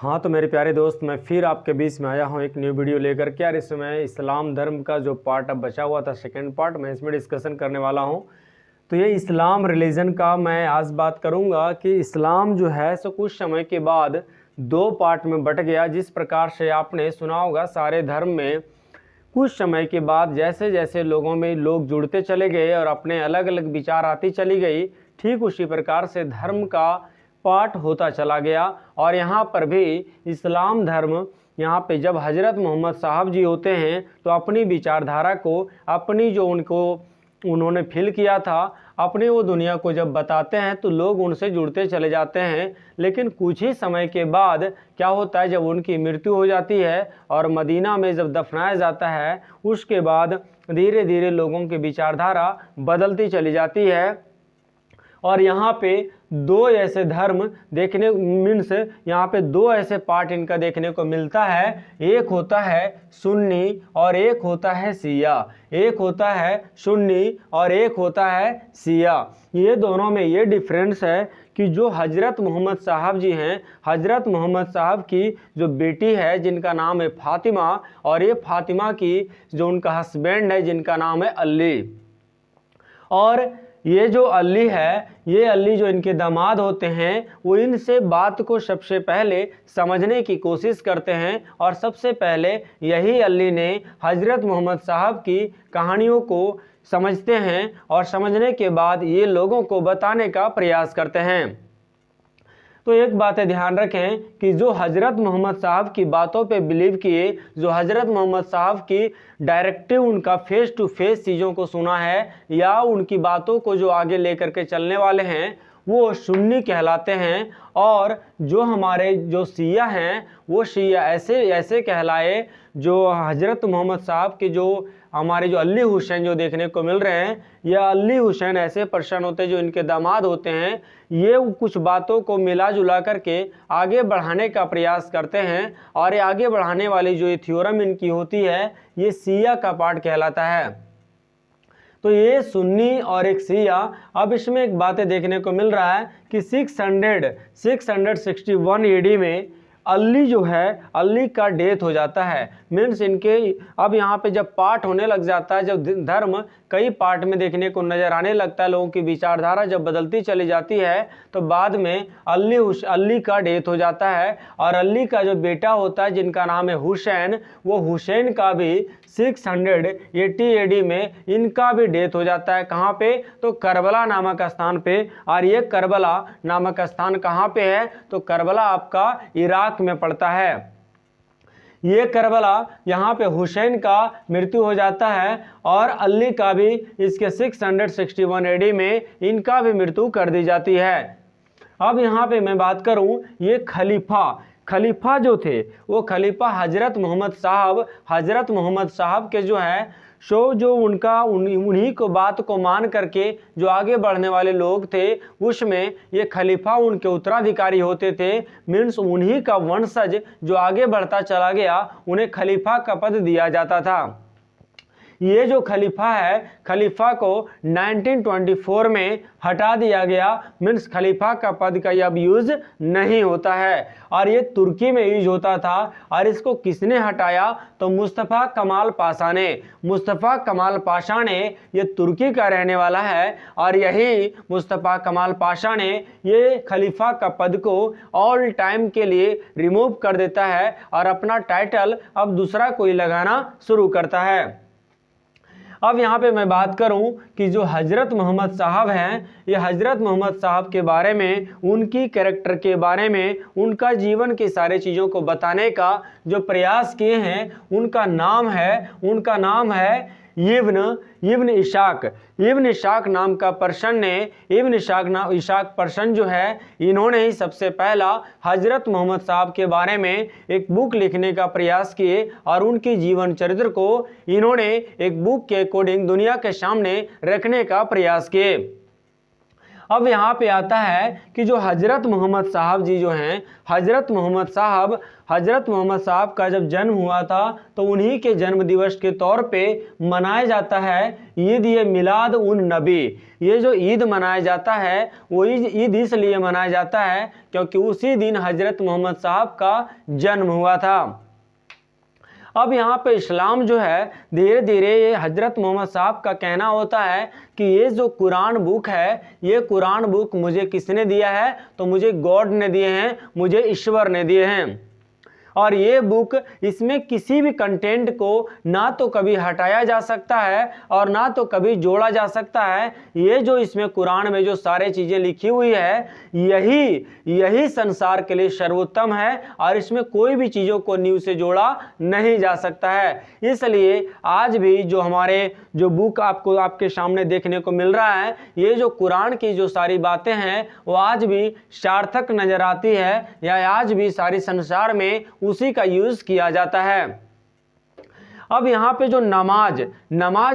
हाँ तो मेरे प्यारे दोस्त, मैं फिर आपके बीच में आया हूँ एक न्यू वीडियो लेकर के। यार इसमें इस्लाम धर्म का जो पार्ट अब बचा हुआ था, सेकंड पार्ट, मैं इसमें डिस्कशन करने वाला हूँ। तो ये इस्लाम रिलीजन का मैं आज बात करूँगा कि इस्लाम जो है सो कुछ समय के बाद दो पार्ट में बट गया। जिस प्रकार से आपने सुना होगा, सारे धर्म में कुछ समय के बाद जैसे जैसे लोगों में लोग जुड़ते चले गए और अपने अलग अलग विचार आती चली गई, ठीक उसी प्रकार से धर्म का पार्ट होता चला गया। और यहाँ पर भी इस्लाम धर्म, यहाँ पे जब हज़रत मोहम्मद साहब जी होते हैं तो अपनी विचारधारा को, अपनी जो उन्होंने फील किया था, अपनी वो दुनिया को जब बताते हैं तो लोग उनसे जुड़ते चले जाते हैं। लेकिन कुछ ही समय के बाद क्या होता है, जब उनकी मृत्यु हो जाती है और मदीना में जब दफनाया जाता है, उसके बाद धीरे धीरे लोगों की विचारधारा बदलती चली जाती है। और यहाँ पे दो ऐसे धर्म देखने मीन्स यहाँ पे दो ऐसे पार्ट इनका देखने को मिलता है। एक होता है सुन्नी और एक होता है शिया। एक होता है सुन्नी और एक होता है शिया। ये दोनों में ये डिफरेंस है कि जो हज़रत मोहम्मद साहब जी हैं, हज़रत मोहम्मद साहब की जो बेटी है जिनका नाम है फातिमा, और ये फातिमा की जो उनका हस्बैंड है जिनका नाम है अली। और ये जो अली है, ये अली जो इनके दामाद होते हैं, वो इनसे बात को सबसे पहले समझने की कोशिश करते हैं। और सबसे पहले यही अली ने हज़रत मोहम्मद साहब की कहानियों को समझते हैं और समझने के बाद ये लोगों को बताने का प्रयास करते हैं। तो एक बात है, ध्यान रखें कि जो हज़रत मोहम्मद साहब की बातों पे बिलीव किए, जो हज़रत मोहम्मद साहब की डायरेक्टिव, उनका फेस टू फेस चीज़ों को सुना है या उनकी बातों को जो आगे लेकर के चलने वाले हैं, वो सुन्नी कहलाते हैं। और जो हमारे जो शिया हैं, वो शिया ऐसे कहलाए जो हज़रत मोहम्मद साहब के जो हमारे जो अली हुसैन जो देखने को मिल रहे हैं, यह अली हुसैन ऐसे पर्सन होते हैं जो इनके दामाद होते हैं। ये कुछ बातों को मिला जुला करके आगे बढ़ाने का प्रयास करते हैं। और ये आगे बढ़ाने वाली जो ये थ्योरम इनकी होती है, ये शिया का पार्ट कहलाता है। तो ये सुन्नी और एक शिया। अब इसमें एक बातें देखने को मिल रहा है कि 661 एडी में अली जो है, अली का डेथ हो जाता है। मीन्स इनके अब यहाँ पे जब पार्ट होने लग जाता है, जब धर्म कई पार्ट में देखने को नज़र आने लगता है, लोगों की विचारधारा जब बदलती चली जाती है, तो बाद में अली का डेथ हो जाता है। और अली का जो बेटा होता है जिनका नाम है हुसैन, वो हुसैन का भी 680 एडी में इनका भी डेथ हो जाता है। कहाँ पे? तो करबला नामक स्थान पे। और ये करबला नामक स्थान कहाँ पे है? तो करबला आपका इराक में पड़ता है। ये करबला, यहाँ पे हुसैन का मृत्यु हो जाता है और अली का भी इसके 661 एडी में इनका भी मृत्यु कर दी जाती है। अब यहाँ पे मैं बात करूँ, ये खलीफा जो थे, वो खलीफा हज़रत मोहम्मद साहब के जो है जो उन्हीं को बात को मान करके जो आगे बढ़ने वाले लोग थे, उसमें ये खलीफा उनके उत्तराधिकारी होते थे। मीन्स उन्हीं का वंशज जो आगे बढ़ता चला गया, उन्हें खलीफा का पद दिया जाता था। ये जो खलीफा है, खलीफा को 1924 में हटा दिया गया। मीन्स खलीफा का पद का अब यूज नहीं होता है। और ये तुर्की में यूज होता था। और इसको किसने हटाया? तो मुस्तफ़ा कमाल पाशा ने, ये तुर्की का रहने वाला है। और यही मुस्तफ़ा कमाल पाशा ने ये खलीफा का पद को ऑल टाइम के लिए रिमूव कर देता है और अपना टाइटल अब दूसरा कोई लगाना शुरू करता है। अब यहाँ पे मैं बात करूँ कि जो हज़रत मोहम्मद साहब हैं, ये हज़रत मोहम्मद साहब के बारे में, उनकी कैरेक्टर के बारे में, उनका जीवन की सारी चीज़ों को बताने का जो प्रयास किए हैं, उनका नाम है इब्न इशाक नाम का पर्सन ने, इशाक पर्सन जो है, इन्होंने ही सबसे पहला हज़रत मोहम्मद साहब के बारे में एक बुक लिखने का प्रयास किए और उनकी जीवन चरित्र को इन्होंने एक बुक के अकॉर्डिंग दुनिया के सामने रखने का प्रयास किए। अब यहाँ पे आता है कि जो हज़रत मोहम्मद साहब जी जो हैं, हज़रत मोहम्मद साहब का जब जन्म हुआ था तो उन्हीं के जन्म दिवस के तौर पे मनाया जाता है ईद मिलाद उन नबी। ये जो ईद मनाया जाता है वो ईद इसलिए मनाया जाता है क्योंकि उसी दिन हज़रत मोहम्मद साहब का जन्म हुआ था। अब यहाँ पे इस्लाम जो है धीरे धीरे ये हज़रत मोहम्मद साहब का कहना होता है कि ये जो कुरान बुक है, ये कुरान बुक मुझे किसने दिया है, तो मुझे गॉड ने दिए हैं, मुझे ईश्वर ने दिए हैं। और ये बुक, इसमें किसी भी कंटेंट को ना तो कभी हटाया जा सकता है और ना तो कभी जोड़ा जा सकता है। ये जो इसमें कुरान में जो सारे चीज़ें लिखी हुई है यही संसार के लिए सर्वोत्तम है और इसमें कोई भी चीज़ों को न्यू से जोड़ा नहीं जा सकता है। इसलिए आज भी जो हमारे जो बुक आपको आपके सामने देखने को मिल रहा है, ये जो कुरान की जो सारी बातें हैं वो आज भी सार्थक नज़र आती है या आज भी सारी संसार में उसी का यूज़ किया जाता है। अब यहाँ पे जो नमाज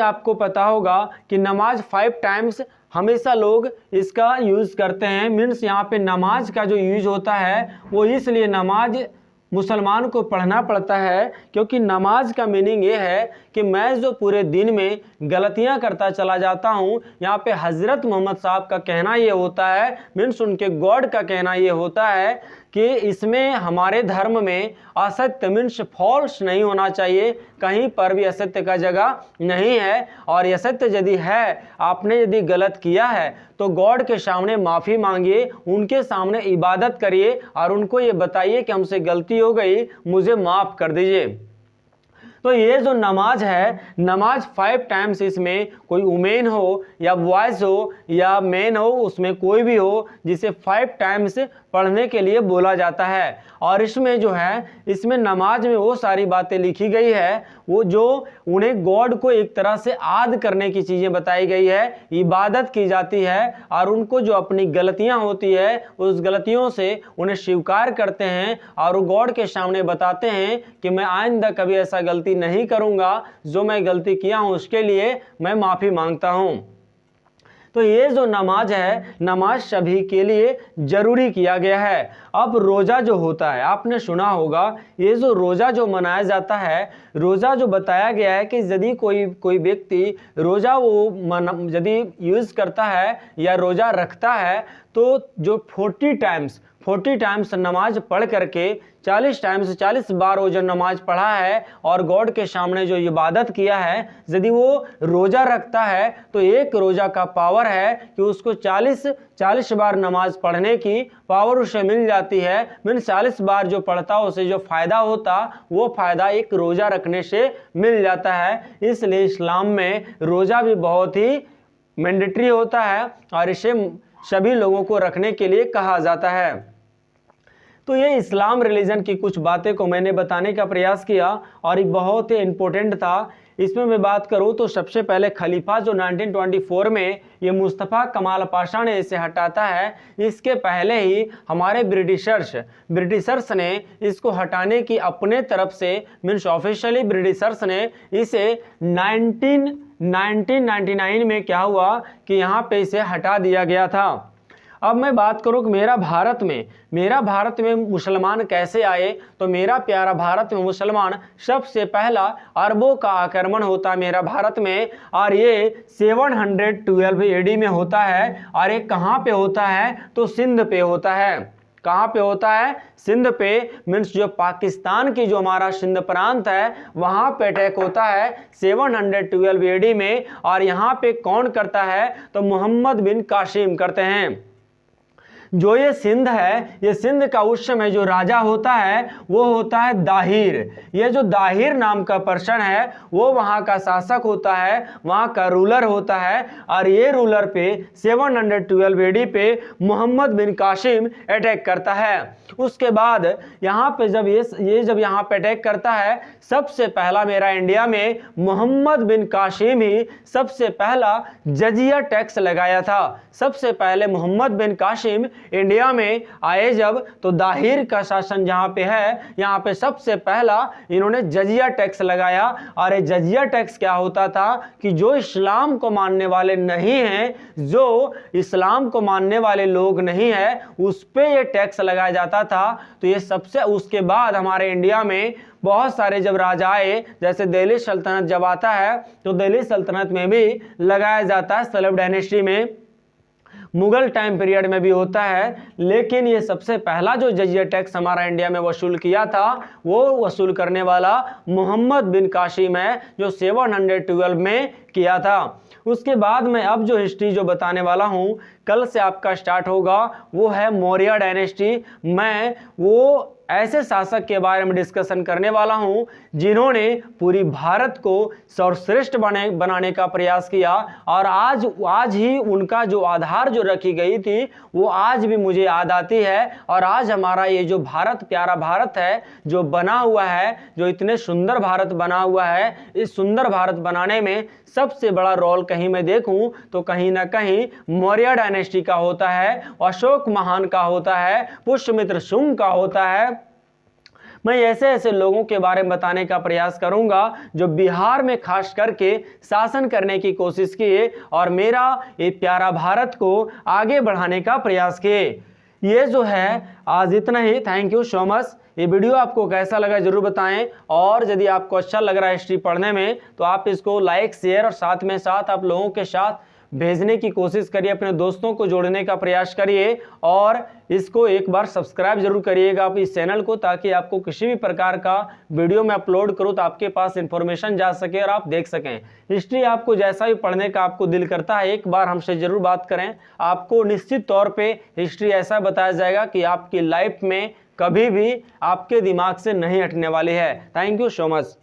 आपको पता होगा कि नमाज 5 टाइम्स हमेशा लोग इसका यूज़ करते हैं। मीन्स यहाँ पे नमाज का जो यूज़ होता है वो इसलिए नमाज मुसलमान को पढ़ना पड़ता है क्योंकि नमाज का मीनिंग ये है कि मैं जो पूरे दिन में गलतियां करता चला जाता हूँ, यहाँ पे हज़रत मोहम्मद साहब का कहना ये होता है, मीन्स उनके गॉड का कहना ये होता है कि इसमें हमारे धर्म में असत्य मीन्स फॉल्स नहीं होना चाहिए, कहीं पर भी असत्य का जगह नहीं है। और असत्य यदि है, आपने यदि गलत किया है तो गॉड के सामने माफ़ी मांगिए, उनके सामने इबादत करिए और उनको ये बताइए कि हमसे गलती हो गई, मुझे माफ़ कर दीजिए। तो ये जो नमाज है, नमाज 5 टाइम्स, इसमें कोई वुमेन हो या बॉयज़ हो या मैन हो, उसमें कोई भी हो, जिसे 5 टाइम्स पढ़ने के लिए बोला जाता है। और इसमें जो है, इसमें नमाज में वो सारी बातें लिखी गई है वो जो उन्हें गॉड को एक तरह से याद करने की चीज़ें बताई गई है, इबादत की जाती है और उनको जो अपनी गलतियां होती है उस गलतियों से उन्हें स्वीकार करते हैं और वो गॉड के सामने बताते हैं कि मैं आइंदा कभी ऐसा गलती नहीं करूंगा, जो मैं गलती किया हूं उसके लिए मैं माफ़ी मांगता हूं। तो ये जो नमाज है, नमाज सभी के लिए ज़रूरी किया गया है। अब रोज़ा जो होता है, आपने सुना होगा, ये जो रोज़ा जो मनाया जाता है, रोज़ा जो बताया गया है कि यदि कोई व्यक्ति रोज़ा यदि यूज़ करता है या रोज़ा रखता है तो जो 40 टाइम्स नमाज पढ़ करके 40 बार वो जो नमाज पढ़ा है और गॉड के सामने जो इबादत किया है, यदि वो रोज़ा रखता है तो एक रोज़ा का पावर है कि उसको 40 बार नमाज पढ़ने की पावर उसे मिल जाती है। मीन 40 बार जो पढ़ता उसे जो फ़ायदा होता वो फ़ायदा एक रोज़ा रखने से मिल जाता है। इसलिए इस्लाम में रोज़ा भी बहुत ही मैंडेटरी होता है और इसे सभी लोगों को रखने के लिए कहा जाता है। तो ये इस्लाम रिलीजन की कुछ बातें को मैंने बताने का प्रयास किया और एक बहुत ही इम्पोर्टेंट था। इसमें मैं बात करूं तो सबसे पहले खलीफा जो 1924 में ये मुस्तफ़ा कमाल पाशा ने इसे हटाता है, इसके पहले ही हमारे ब्रिटिशर्स ने इसको हटाने की अपने तरफ से मीन्स ऑफिशियली ब्रिटिशर्स ने इसे 1999 में क्या हुआ कि यहाँ पे इसे हटा दिया गया था। अब मैं बात करूँ कि मेरा भारत में मुसलमान कैसे आए, तो मेरा प्यारा भारत में मुसलमान सबसे पहला अरबों का आक्रमण होता है मेरा भारत में, और ये 712 AD में होता है। और ये कहाँ पे होता है, तो सिंध पे होता है। कहाँ पे होता है, सिंध पे, मीन्स जो पाकिस्तान की जो हमारा सिंध प्रांत है वहाँ पे अटैक होता है 712 AD में। और यहाँ पे कौन करता है, तो मोहम्मद बिन कासिम करते हैं। जो ये सिंध है, ये सिंध का उस समय जो राजा होता है वो होता है दाहिर। ये जो दाहिर नाम का पर्सन है वो वहाँ का शासक होता है, वहाँ का रूलर होता है। और ये रूलर पे 712 AD पे मोहम्मद बिन कासिम अटैक करता है। उसके बाद यहाँ पे जब यहाँ पे अटैक करता है, सबसे पहला मेरा इंडिया में मोहम्मद बिन कासिम ही सबसे पहला जजिया टैक्स लगाया था। सबसे पहले मोहम्मद बिन कासिम इंडिया में आए जब, तो दाहिर का शासन जहाँ पे है, यहाँ पे सबसे पहला इन्होंने जजिया टैक्स लगाया। और ये जजिया टैक्स क्या होता था कि जो इस्लाम को मानने वाले नहीं हैं, जो इस्लाम को मानने वाले लोग नहीं है, उस पे ये टैक्स लगाया जाता था। तो ये सबसे, उसके बाद हमारे इंडिया में बहुत सारे जब राजा आए, जैसे दिल्ली सल्तनत जब आता है तो दिल्ली सल्तनत में भी लगाया जाता है, सलेब डायनेस्टी में, मुगल टाइम पीरियड में भी होता है। लेकिन ये सबसे पहला जो जजिया टैक्स हमारा इंडिया में वसूल किया था, वो वसूल करने वाला मोहम्मद बिन कासिम है, जो 712 में किया था। उसके बाद में अब जो हिस्ट्री जो बताने वाला हूँ, कल से आपका स्टार्ट होगा, वो है मौर्य डायनेस्टी। मैं वो ऐसे शासक के बारे में डिस्कशन करने वाला हूं जिन्होंने पूरी भारत को सर्वश्रेष्ठ बनाने का प्रयास किया, और आज ही उनका जो आधार जो रखी गई थी वो आज भी मुझे याद आती है। और आज हमारा ये जो भारत, प्यारा भारत है जो बना हुआ है, जो इतने सुंदर भारत बना हुआ है, इस सुंदर भारत बनाने में सबसे बड़ा रोल कहीं मैं देखूं तो कहीं ना कहीं मौर्य डायनेस्टी का होता है, अशोक महान का होता है, पुष्यमित्र शुंग का होता है। मैं ऐसे ऐसे लोगों के बारे में बताने का प्रयास करूंगा जो बिहार में खास करके शासन करने की कोशिश किए और मेरा ये प्यारा भारत को आगे बढ़ाने का प्रयास किए। ये जो है आज इतना ही। Thank you so much. ये वीडियो आपको कैसा लगा जरूर बताएं, और यदि आपको अच्छा लग रहा है हिस्ट्री पढ़ने में तो आप इसको लाइक, शेयर और साथ में साथ आप लोगों के साथ भेजने की कोशिश करिए, अपने दोस्तों को जोड़ने का प्रयास करिए, और इसको एक बार सब्सक्राइब जरूर करिएगा आप इस चैनल को, ताकि आपको किसी भी प्रकार का वीडियो में अपलोड करूँ तो आपके पास इंफॉर्मेशन जा सके और आप देख सकें। हिस्ट्री आपको जैसा भी पढ़ने का आपको दिल करता है, एक बार हमसे जरूर बात करें। आपको निश्चित तौर पे हिस्ट्री ऐसा बताया जाएगा कि आपकी लाइफ में कभी भी आपके दिमाग से नहीं हटने वाली है। Thank you so much.